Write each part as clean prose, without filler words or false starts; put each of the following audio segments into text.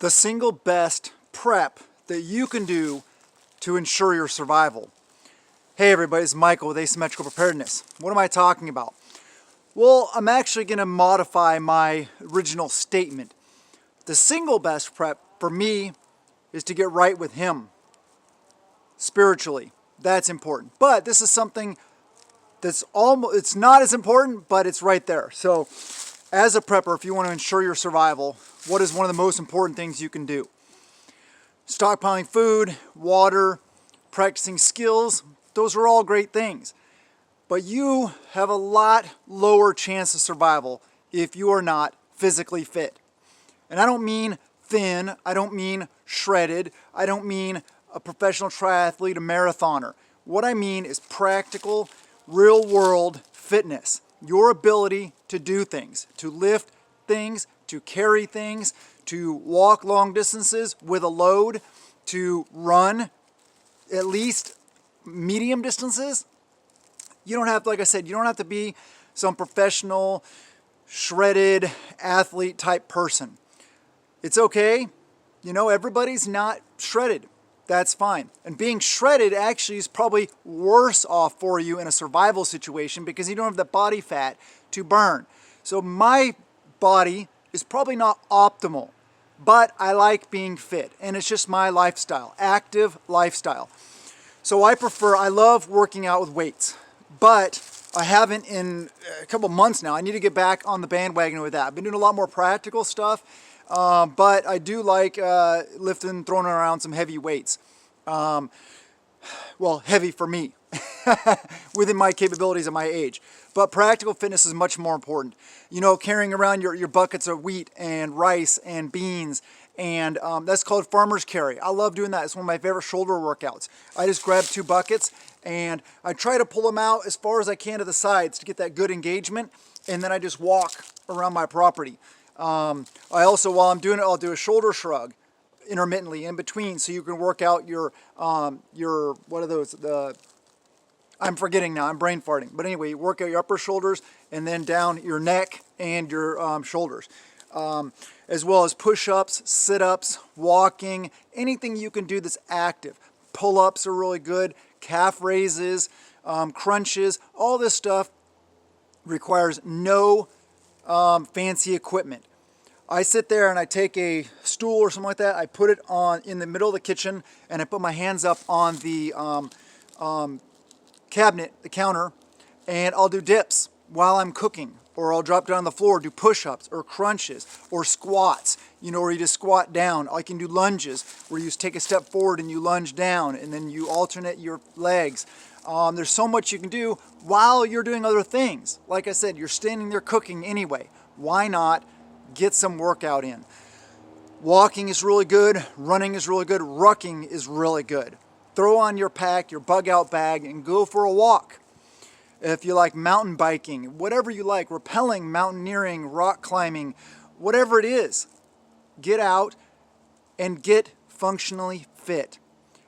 The single best prep that you can do to ensure your survival. Hey everybody, it's Michael with Asymmetrical Preparedness. What am I talking about? Well, I'm actually going to modify my original statement. The single best prep for me is to get right with Him spiritually. That's important. But this is something that's it's not as important, but it's right there. So as a prepper, if you want to ensure your survival, what is one of the most important things you can do? Stockpiling food, water, practicing skills, those are all great things. But you have a lot lower chance of survival if you are not physically fit. And I don't mean thin, I don't mean shredded, I don't mean a professional triathlete, a marathoner. What I mean is practical, real-world fitness. Your ability to do things, to lift things, to carry things, to walk long distances with a load, to run at least medium distances. You don't have, like I said, you don't have to be some professional, shredded, athlete type person. It's okay. You know, everybody's not shredded. That's fine. And being shredded actually is probably worse off for you in a survival situation because you don't have the body fat to burn. So my body is probably not optimal, but I like being fit and it's just my lifestyle, active lifestyle. So I love working out with weights, but I haven't in a couple months now. I need to get back on the bandwagon with that. I've been doing a lot more practical stuff. But I do like lifting, throwing around some heavy weights. Well, heavy for me, within my capabilities at my age. But practical fitness is much more important. You know, carrying around your buckets of wheat and rice and beans, and that's called farmer's carry. I love doing that. It's one of my favorite shoulder workouts. I just grab 2 buckets and I try to pull them out as far as I can to the sides to get that good engagement, and then I just walk around my property. I also, while I'm doing it, I'll do a shoulder shrug intermittently in between so you can work out your what are those, I'm forgetting now, I'm brain farting. But anyway, you work out your upper shoulders and then down your neck and your shoulders. As well as push-ups, sit-ups, walking, anything you can do that's active. Pull-ups are really good, calf raises, crunches, all this stuff requires no fancy equipment. I sit there and I take a stool or something like that, I put it on in the middle of the kitchen and I put my hands up on the cabinet, the counter, and I'll do dips while I'm cooking, or I'll drop down on the floor, do push-ups or crunches or squats, you know, where you just squat down. I can do lunges where you take a step forward and you lunge down and then you alternate your legs. There's so much you can do while you're doing other things. Like I said, you're standing there cooking anyway. Why not get some workout in? Walking is really good. Running is really good. Rucking is really good. Throw on your pack, your bug out bag, and go for a walk. If you like mountain biking, whatever you like, rappelling, mountaineering, rock climbing, whatever it is, get out and get functionally fit.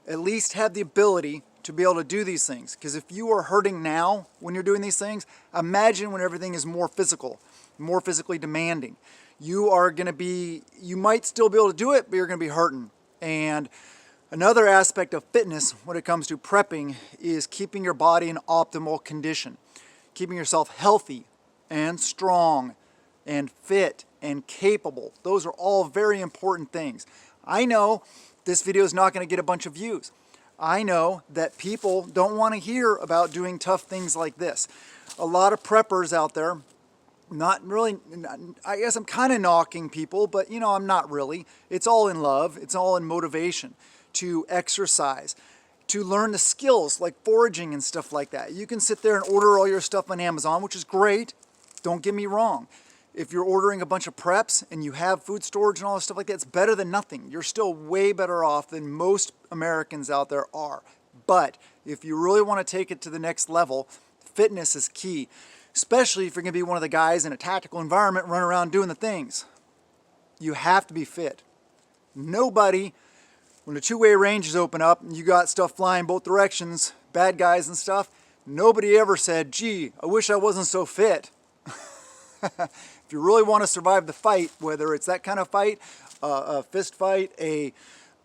At least have the ability to be able to do these things. Because if you are hurting now when you're doing these things, imagine when everything is more physical, more physically demanding. You might still be able to do it, but you're going to be hurting. And another aspect of fitness when it comes to prepping is keeping your body in optimal condition. Keeping yourself healthy and strong and fit and capable. Those are all very important things. I know this video is not going to get a bunch of views. I know that people don't want to hear about doing tough things like this. A lot of preppers out there, not really, I guess I'm kind of knocking people, but you know, I'm not really. It's all in love. It's all in motivation to exercise, to learn the skills like foraging and stuff like that. You can sit there and order all your stuff on Amazon, which is great. Don't get me wrong. If you're ordering a bunch of preps and you have food storage and all this stuff like that, it's better than nothing. You're still way better off than most Americans out there are. But if you really want to take it to the next level, fitness is key. Especially if you're going to be one of the guys in a tactical environment running around doing the things. You have to be fit. Nobody, when the two-way ranges open up and you got stuff flying both directions, bad guys and stuff, nobody ever said, gee, I wish I wasn't so fit. If you really want to survive the fight, whether it's that kind of fight a fist fight, a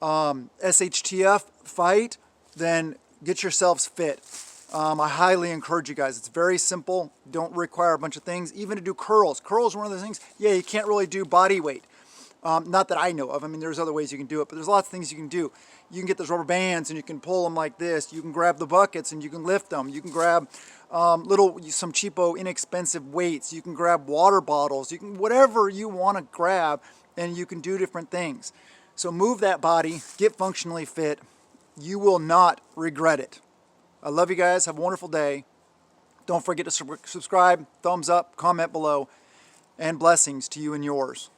SHTF fight, then get yourselves fit. I highly encourage you guys. It's very simple. Don't require a bunch of things. Even to do curls. Curls are one of those things, yeah, you can't really do body weight. Not that I know of. I mean, there's other ways you can do it, but there's lots of things you can do. You can get those rubber bands and you can pull them like this. You can grab the buckets and you can lift them. You can grab some cheapo, inexpensive weights. You can grab water bottles. You can, whatever you want to grab, and you can do different things. So move that body, get functionally fit. You will not regret it. I love you guys. Have a wonderful day. Don't forget to subscribe, thumbs up, comment below, and blessings to you and yours.